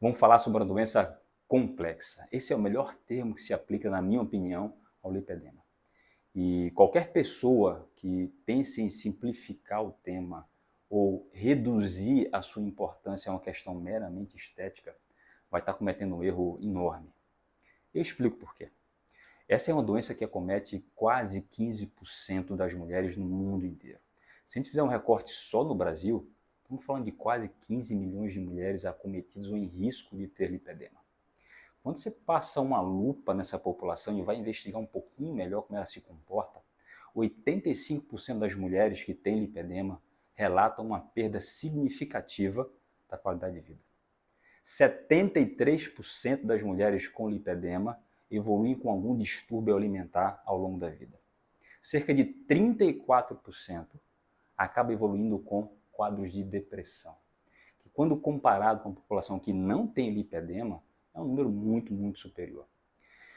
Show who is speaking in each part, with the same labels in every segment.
Speaker 1: Vamos falar sobre uma doença complexa. Esse é o melhor termo que se aplica, na minha opinião, ao lipedema. E qualquer pessoa que pense em simplificar o tema ou reduzir a sua importância a uma questão meramente estética, vai estar cometendo um erro enorme. Eu explico por quê. Essa é uma doença que acomete quase 15% das mulheres no mundo inteiro. Se a gente fizer um recorte só no Brasil, estamos falando de quase 15 milhões de mulheres acometidas ou em risco de ter lipedema. Quando você passa uma lupa nessa população e vai investigar um pouquinho melhor como ela se comporta, 85% das mulheres que têm lipedema relatam uma perda significativa da qualidade de vida. 73% das mulheres com lipedema evoluem com algum distúrbio alimentar ao longo da vida. Cerca de 34% acaba evoluindo com quadros de depressão, que quando comparado com a população que não tem lipedema, é um número muito superior.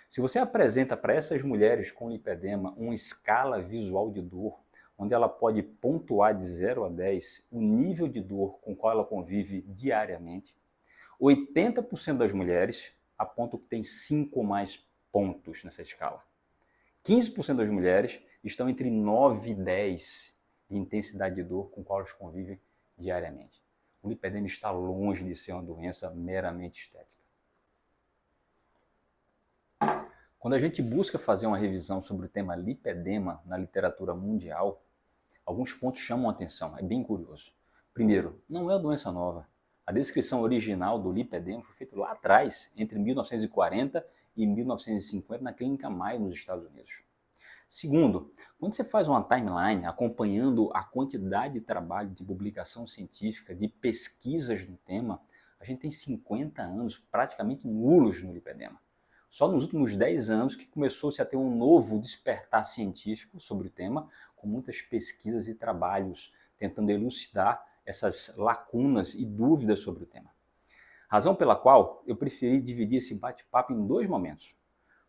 Speaker 1: Se você apresenta para essas mulheres com lipedema uma escala visual de dor, onde ela pode pontuar de 0 a 10 o nível de dor com o qual ela convive diariamente, 80% das mulheres apontam que tem 5 ou mais pontos nessa escala. 15% das mulheres estão entre 9 e 10 de intensidade de dor com a qual elas convivem diariamente. O lipedema está longe de ser uma doença meramente estética. Quando a gente busca fazer uma revisão sobre o tema lipedema na literatura mundial, alguns pontos chamam a atenção, é bem curioso. Primeiro, não é uma doença nova. A descrição original do lipedema foi feita lá atrás, entre 1940 e 1950, na Clínica Mayo, nos Estados Unidos. Segundo, quando você faz uma timeline acompanhando a quantidade de trabalho, de publicação científica, de pesquisas no tema, a gente tem 50 anos praticamente nulos no lipedema. Só nos últimos 10 anos que começou-se a ter um novo despertar científico sobre o tema, com muitas pesquisas e trabalhos tentando elucidar essas lacunas e dúvidas sobre o tema. Razão pela qual eu preferi dividir esse bate-papo em dois momentos.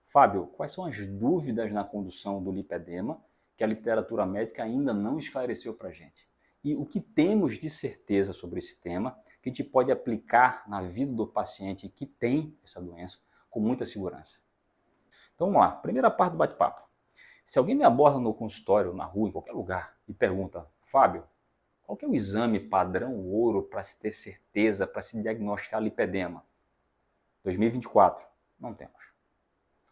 Speaker 1: Fábio, quais são as dúvidas na condução do lipedema que a literatura médica ainda não esclareceu para a gente? E o que temos de certeza sobre esse tema que a gente pode aplicar na vida do paciente que tem essa doença com muita segurança? Então vamos lá, primeira parte do bate-papo. Se alguém me aborda no consultório, na rua, em qualquer lugar, e pergunta, Fábio, qual que é o exame padrão ouro para se ter certeza, para se diagnosticar lipedema? 2024, não temos.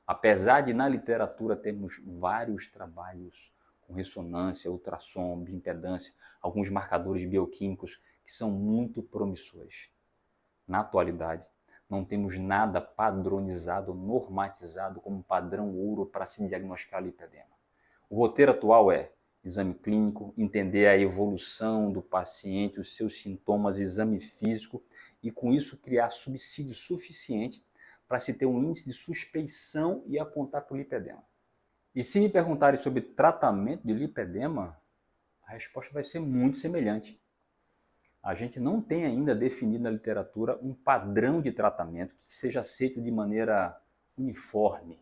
Speaker 1: Apesar de na literatura termos vários trabalhos com ressonância, ultrassom, bioimpedância, alguns marcadores bioquímicos que são muito promissores. Na atualidade, não temos nada padronizado, normatizado como padrão ouro para se diagnosticar lipedema. O roteiro atual é exame clínico, entender a evolução do paciente, os seus sintomas, exame físico e com isso criar subsídio suficiente para se ter um índice de suspeição e apontar para o lipedema. E se me perguntarem sobre tratamento de lipedema, a resposta vai ser muito semelhante. A gente não tem ainda definido na literatura um padrão de tratamento que seja aceito de maneira uniforme,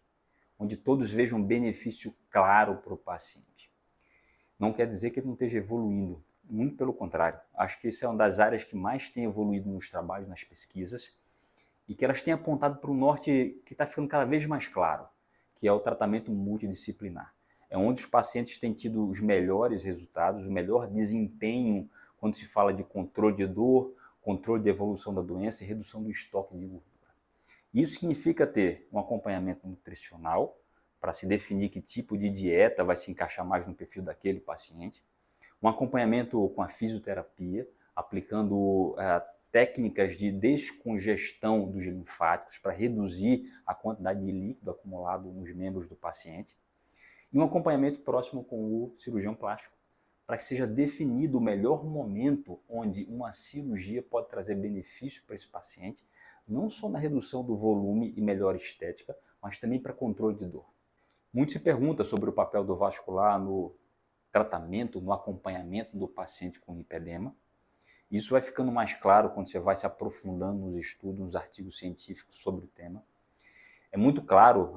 Speaker 1: onde todos vejam um benefício claro para o paciente. Não quer dizer que ele não esteja evoluindo, muito pelo contrário. Acho que isso é uma das áreas que mais tem evoluído nos trabalhos, nas pesquisas, e que elas têm apontado para o norte que está ficando cada vez mais claro, que é o tratamento multidisciplinar. É onde os pacientes têm tido os melhores resultados, o melhor desempenho quando se fala de controle de dor, controle de evolução da doença e redução do estoque de gordura. Isso significa ter um acompanhamento nutricional, para se definir que tipo de dieta vai se encaixar mais no perfil daquele paciente, um acompanhamento com a fisioterapia, aplicando técnicas de descongestão dos linfáticos para reduzir a quantidade de líquido acumulado nos membros do paciente, e um acompanhamento próximo com o cirurgião plástico, para que seja definido o melhor momento onde uma cirurgia pode trazer benefício para esse paciente, não só na redução do volume e melhor estética, mas também para controle de dor. Muito se pergunta sobre o papel do vascular no tratamento, no acompanhamento do paciente com lipedema. Isso vai ficando mais claro quando você vai se aprofundando nos estudos, nos artigos científicos sobre o tema. É muito claro,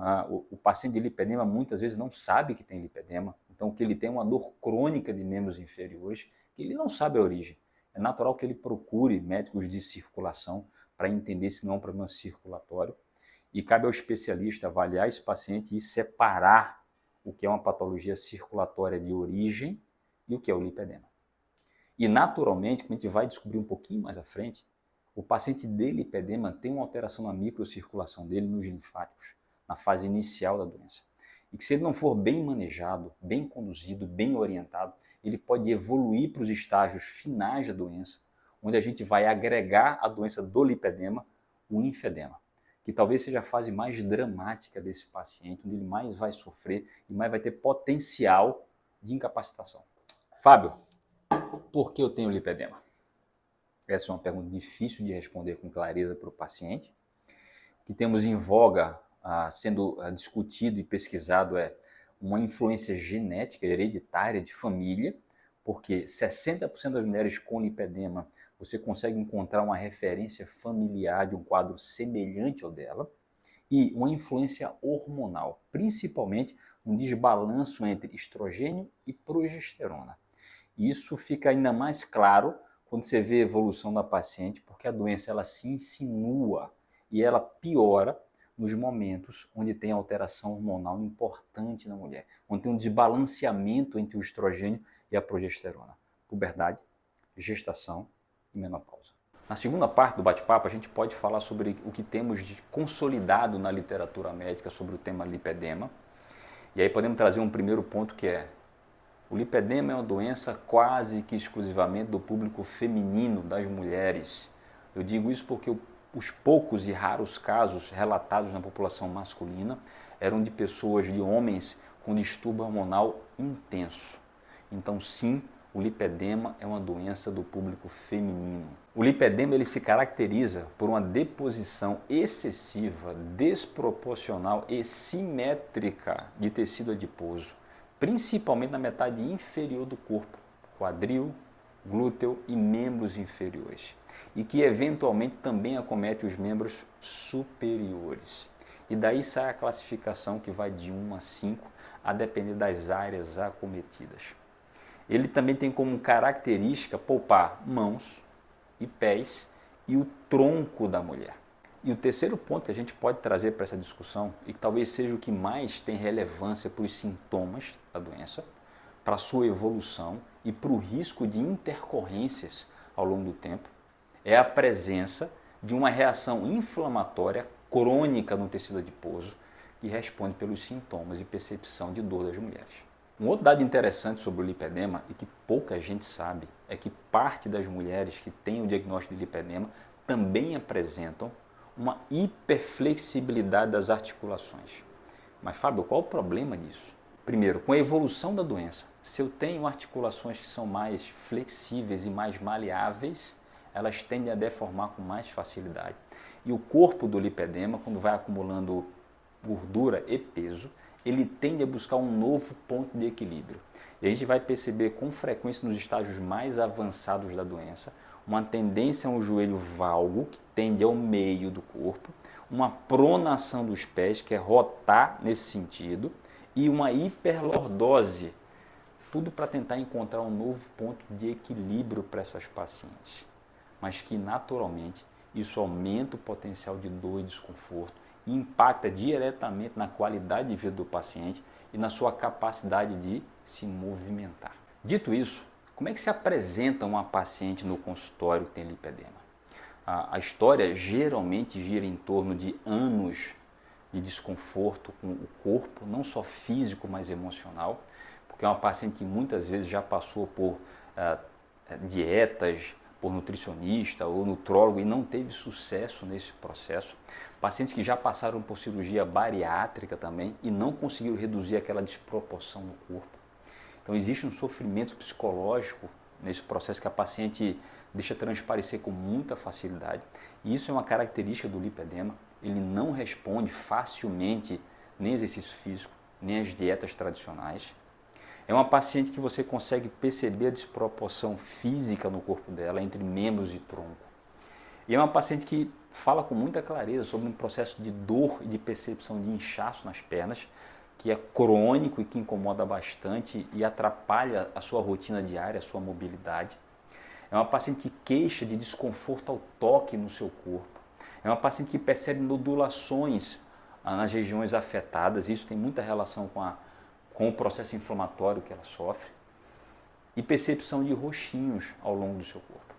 Speaker 1: o paciente de lipedema muitas vezes não sabe que tem lipedema, então que ele tem uma dor crônica de membros inferiores, que ele não sabe a origem. É natural que ele procure médicos de circulação para entender se não é um problema circulatório. E cabe ao especialista avaliar esse paciente e separar o que é uma patologia circulatória de origem e o que é o lipedema. E naturalmente, como a gente vai descobrir um pouquinho mais à frente, o paciente de lipedema tem uma alteração na microcirculação dele nos linfáticos, na fase inicial da doença. E que se ele não for bem manejado, bem conduzido, bem orientado, ele pode evoluir para os estágios finais da doença, onde a gente vai agregar a doença do lipedema, o linfedema, que talvez seja a fase mais dramática desse paciente, onde ele mais vai sofrer e mais vai ter potencial de incapacitação. Fábio, por que eu tenho lipedema? Essa é uma pergunta difícil de responder com clareza para o paciente. O que temos em voga, sendo discutido e pesquisado, é uma influência genética, hereditária de família, porque 60% das mulheres com lipedema você consegue encontrar uma referência familiar de um quadro semelhante ao dela, e uma influência hormonal, principalmente um desbalanço entre estrogênio e progesterona. Isso fica ainda mais claro quando você vê a evolução da paciente, porque a doença ela se insinua e ela piora nos momentos onde tem alteração hormonal importante na mulher, onde tem um desbalanceamento entre o estrogênio e a progesterona. Puberdade, gestação e menopausa. Na segunda parte do bate-papo, a gente pode falar sobre o que temos de consolidado na literatura médica sobre o tema lipedema. E aí podemos trazer um primeiro ponto que é: o lipedema é uma doença quase que exclusivamente do público feminino, das mulheres. Eu digo isso porque os poucos e raros casos relatados na população masculina eram de pessoas, de homens com distúrbio hormonal intenso. Então, sim, o lipedema é uma doença do público feminino. O lipedema ele se caracteriza por uma deposição excessiva, desproporcional e simétrica de tecido adiposo, principalmente na metade inferior do corpo, quadril, glúteo e membros inferiores, e que eventualmente também acomete os membros superiores. E daí sai a classificação que vai de 1 a 5, a depender das áreas acometidas. Ele também tem como característica poupar mãos e pés e o tronco da mulher. E o terceiro ponto que a gente pode trazer para essa discussão, e que talvez seja o que mais tem relevância para os sintomas da doença, para a sua evolução e para o risco de intercorrências ao longo do tempo, é a presença de uma reação inflamatória crônica no tecido adiposo que responde pelos sintomas e percepção de dor das mulheres. Um outro dado interessante sobre o lipedema e que pouca gente sabe é que parte das mulheres que têm o diagnóstico de lipedema também apresentam uma hiperflexibilidade das articulações. Mas, Fábio, qual o problema disso? Primeiro, com a evolução da doença, se eu tenho articulações que são mais flexíveis e mais maleáveis, elas tendem a deformar com mais facilidade. E o corpo do lipedema, quando vai acumulando gordura e peso, ele tende a buscar um novo ponto de equilíbrio. E a gente vai perceber com frequência nos estágios mais avançados da doença, uma tendência a um joelho valgo, que tende ao meio do corpo, uma pronação dos pés, que é rotar nesse sentido, e uma hiperlordose, tudo para tentar encontrar um novo ponto de equilíbrio para essas pacientes. Mas que naturalmente isso aumenta o potencial de dor e desconforto e impacta diretamente na qualidade de vida do paciente e na sua capacidade de se movimentar. Dito isso, como é que se apresenta uma paciente no consultório que tem lipedema? A história geralmente gira em torno de anos de desconforto com o corpo, não só físico, mas emocional, porque é uma paciente que muitas vezes já passou por dietas, por nutricionista ou nutrólogo e não teve sucesso nesse processo. Pacientes que já passaram por cirurgia bariátrica também e não conseguiram reduzir aquela desproporção no corpo. Então existe um sofrimento psicológico nesse processo que a paciente deixa transparecer com muita facilidade. E isso é uma característica do lipedema. Ele não responde facilmente nem exercício físico, nem as dietas tradicionais. É uma paciente que você consegue perceber a desproporção física no corpo dela entre membros e tronco. E é uma paciente que fala com muita clareza sobre um processo de dor e de percepção de inchaço nas pernas, que é crônico e que incomoda bastante e atrapalha a sua rotina diária, a sua mobilidade. É uma paciente que queixa de desconforto ao toque no seu corpo. É uma paciente que percebe nodulações nas regiões afetadas, isso tem muita relação com o processo inflamatório que ela sofre, e percepção de roxinhos ao longo do seu corpo.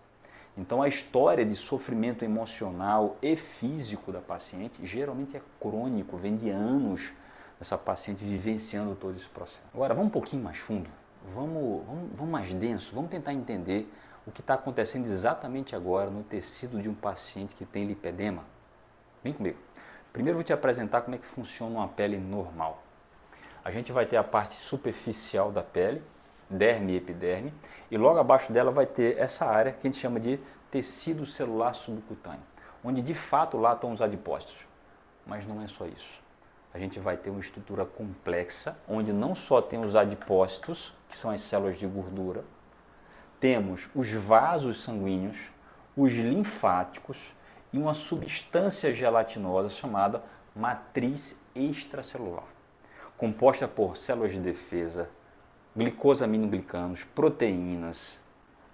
Speaker 1: Então a história de sofrimento emocional e físico da paciente geralmente é crônico, vem de anos dessa paciente vivenciando todo esse processo. Agora vamos um pouquinho mais fundo, vamos mais denso, vamos tentar entender o que está acontecendo exatamente agora no tecido de um paciente que tem lipedema. Vem comigo. Primeiro eu vou te apresentar como é que funciona uma pele normal. A gente vai ter a parte superficial da pele, derme e epiderme, e logo abaixo dela vai ter essa área que a gente chama de tecido celular subcutâneo, onde de fato lá estão os adipócitos. Mas não é só isso. A gente vai ter uma estrutura complexa, onde não só tem os adipócitos, que são as células de gordura, temos os vasos sanguíneos, os linfáticos e uma substância gelatinosa chamada matriz extracelular, composta por células de defesa, glicosaminoglicanos, proteínas,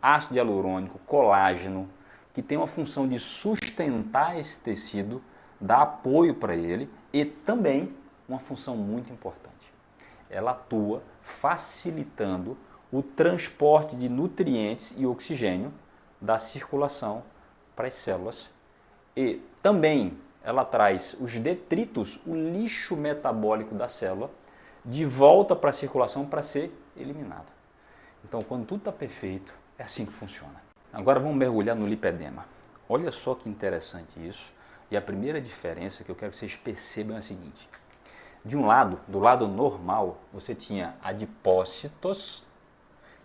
Speaker 1: ácido hialurônico, colágeno, que tem uma função de sustentar esse tecido, dar apoio para ele e também uma função muito importante. Ela atua facilitando o transporte de nutrientes e oxigênio da circulação para as células e também ela traz os detritos, o lixo metabólico da célula, de volta para a circulação para ser eliminado. Então, quando tudo está perfeito, é assim que funciona. Agora vamos mergulhar no lipedema. Olha só que interessante isso. E a primeira diferença que eu quero que vocês percebam é a seguinte. De um lado, do lado normal, você tinha adipócitos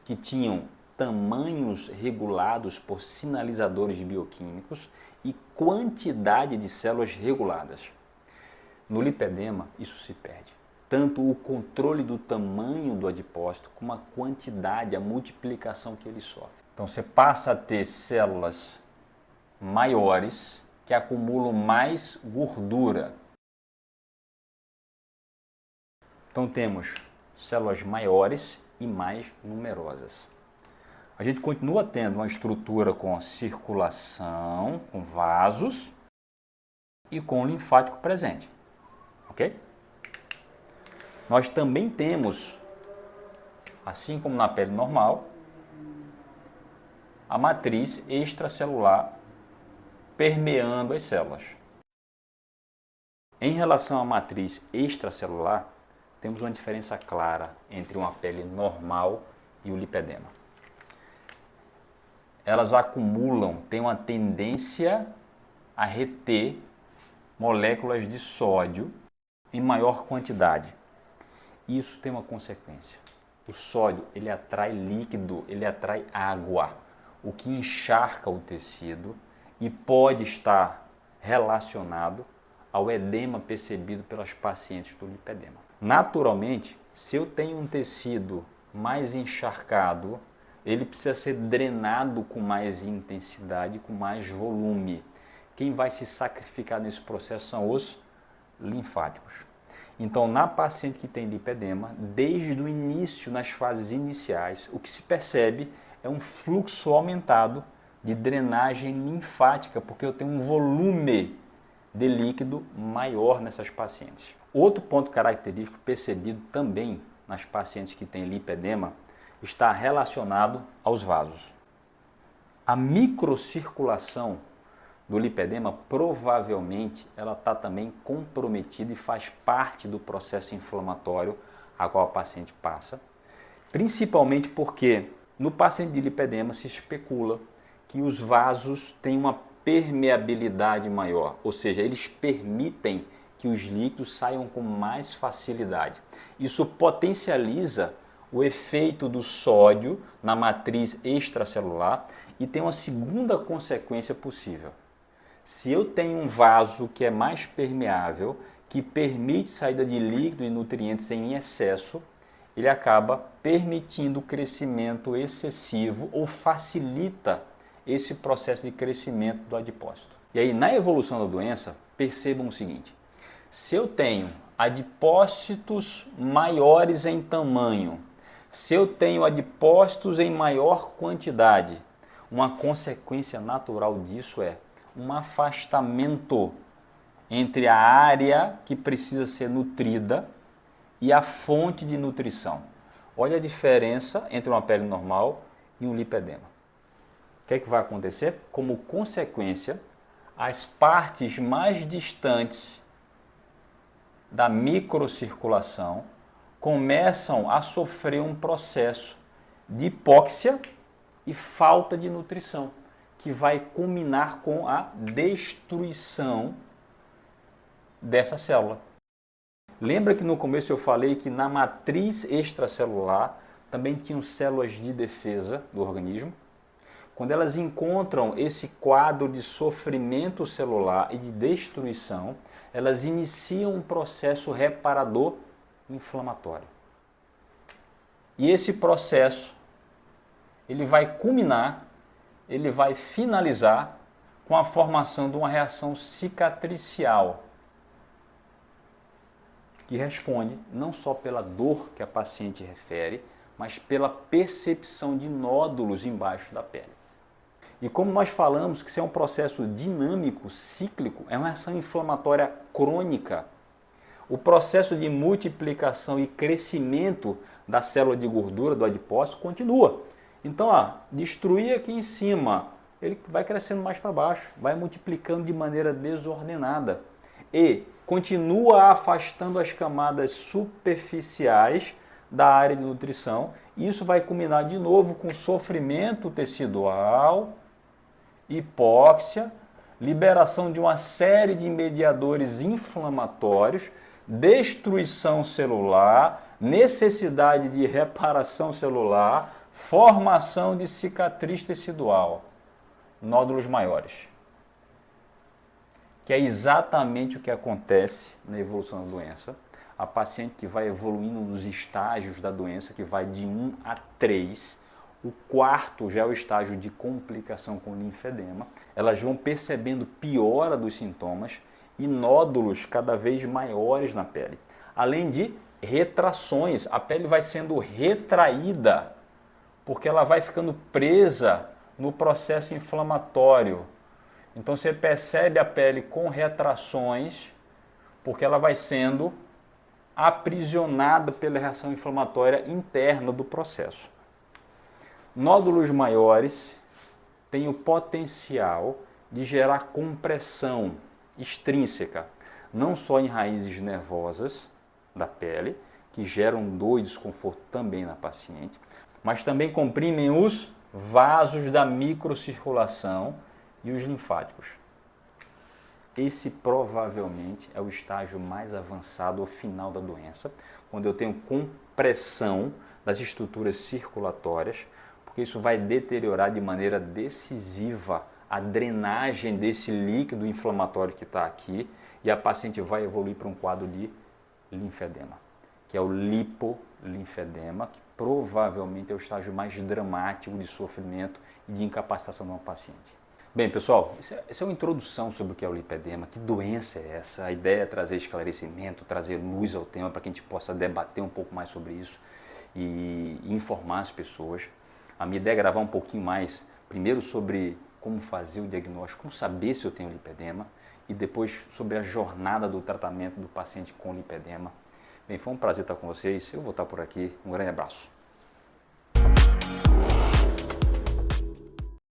Speaker 1: que tinham tamanhos regulados por sinalizadores bioquímicos e quantidade de células reguladas. No lipedema, isso se perde. Tanto o controle do tamanho do adipócito, como a quantidade, a multiplicação que ele sofre. Então você passa a ter células maiores que acumulam mais gordura. Então temos células maiores e mais numerosas. A gente continua tendo uma estrutura com circulação, com vasos e com o linfático presente. Ok? Nós também temos, assim como na pele normal, a matriz extracelular permeando as células. Em relação à matriz extracelular, temos uma diferença clara entre uma pele normal e o lipedema. Elas acumulam, têm uma tendência a reter moléculas de sódio em maior quantidade. Isso tem uma consequência. O sódio, ele atrai líquido, ele atrai água, o que encharca o tecido e pode estar relacionado ao edema percebido pelas pacientes do lipedema. Naturalmente, se eu tenho um tecido mais encharcado, ele precisa ser drenado com mais intensidade, com mais volume. Quem vai se sacrificar nesse processo são os linfáticos. Então, na paciente que tem lipedema, desde o início, nas fases iniciais, o que se percebe é um fluxo aumentado de drenagem linfática, porque eu tenho um volume de líquido maior nessas pacientes. Outro ponto característico percebido também nas pacientes que têm lipedema está relacionado aos vasos. A microcirculação do lipedema, provavelmente, ela está também comprometida e faz parte do processo inflamatório a qual a paciente passa, principalmente porque no paciente de lipedema se especula que os vasos têm uma permeabilidade maior, ou seja, eles permitem que os líquidos saiam com mais facilidade. Isso potencializa o efeito do sódio na matriz extracelular e tem uma segunda consequência possível. Se eu tenho um vaso que é mais permeável, que permite saída de líquido e nutrientes em excesso, ele acaba permitindo o crescimento excessivo ou facilita esse processo de crescimento do adipócito. E aí, na evolução da doença, percebam o seguinte: se eu tenho adipócitos maiores em tamanho, se eu tenho adipócitos em maior quantidade, uma consequência natural disso é um afastamento entre a área que precisa ser nutrida e a fonte de nutrição. Olha a diferença entre uma pele normal e um lipedema. O que é que vai acontecer? Como consequência, as partes mais distantes da microcirculação começam a sofrer um processo de hipóxia e falta de nutrição, que vai culminar com a destruição dessa célula. Lembra que no começo eu falei que na matriz extracelular também tinham células de defesa do organismo? Quando elas encontram esse quadro de sofrimento celular e de destruição, elas iniciam um processo reparador inflamatório. E esse processo, ele vai culminar, ele vai finalizar com a formação de uma reação cicatricial, que responde não só pela dor que a paciente refere, mas pela percepção de nódulos embaixo da pele. E como nós falamos que isso é um processo dinâmico, cíclico, é uma reação inflamatória crônica. O processo de multiplicação e crescimento da célula de gordura, do adipócito, continua. Então, destruir aqui em cima, ele vai crescendo mais para baixo, vai multiplicando de maneira desordenada. E continua afastando as camadas superficiais da área de nutrição. Isso vai culminar de novo com sofrimento tecidual, hipóxia, liberação de uma série de mediadores inflamatórios, destruição celular, necessidade de reparação celular, formação de cicatriz tecidual, nódulos maiores. Que é exatamente o que acontece na evolução da doença. A paciente que vai evoluindo nos estágios da doença, que vai de 1 a 3, o quarto já é o estágio de complicação com linfedema. Elas vão percebendo piora dos sintomas e nódulos cada vez maiores na pele. Além de retrações, a pele vai sendo retraída, porque ela vai ficando presa no processo inflamatório. Então você percebe a pele com retrações, porque ela vai sendo aprisionada pela reação inflamatória interna do processo. Nódulos maiores têm o potencial de gerar compressão extrínseca, não só em raízes nervosas da pele, que geram dor e desconforto também na paciente, mas também comprimem os vasos da microcirculação e os linfáticos. Esse provavelmente é o estágio mais avançado ou final da doença, quando eu tenho compressão das estruturas circulatórias, porque isso vai deteriorar de maneira decisiva a drenagem desse líquido inflamatório que está aqui e a paciente vai evoluir para um quadro de linfedema, que é o lipolinfedema, que provavelmente é o estágio mais dramático de sofrimento e de incapacitação de uma paciente. Bem, pessoal, essa é uma introdução sobre o que é o lipedema, que doença é essa. A ideia é trazer esclarecimento, trazer luz ao tema para que a gente possa debater um pouco mais sobre isso e informar as pessoas. A minha ideia é gravar um pouquinho mais, primeiro sobre como fazer o diagnóstico, como saber se eu tenho lipedema e depois sobre a jornada do tratamento do paciente com lipedema. Bem, foi um prazer estar com vocês, eu vou estar por aqui, um grande abraço.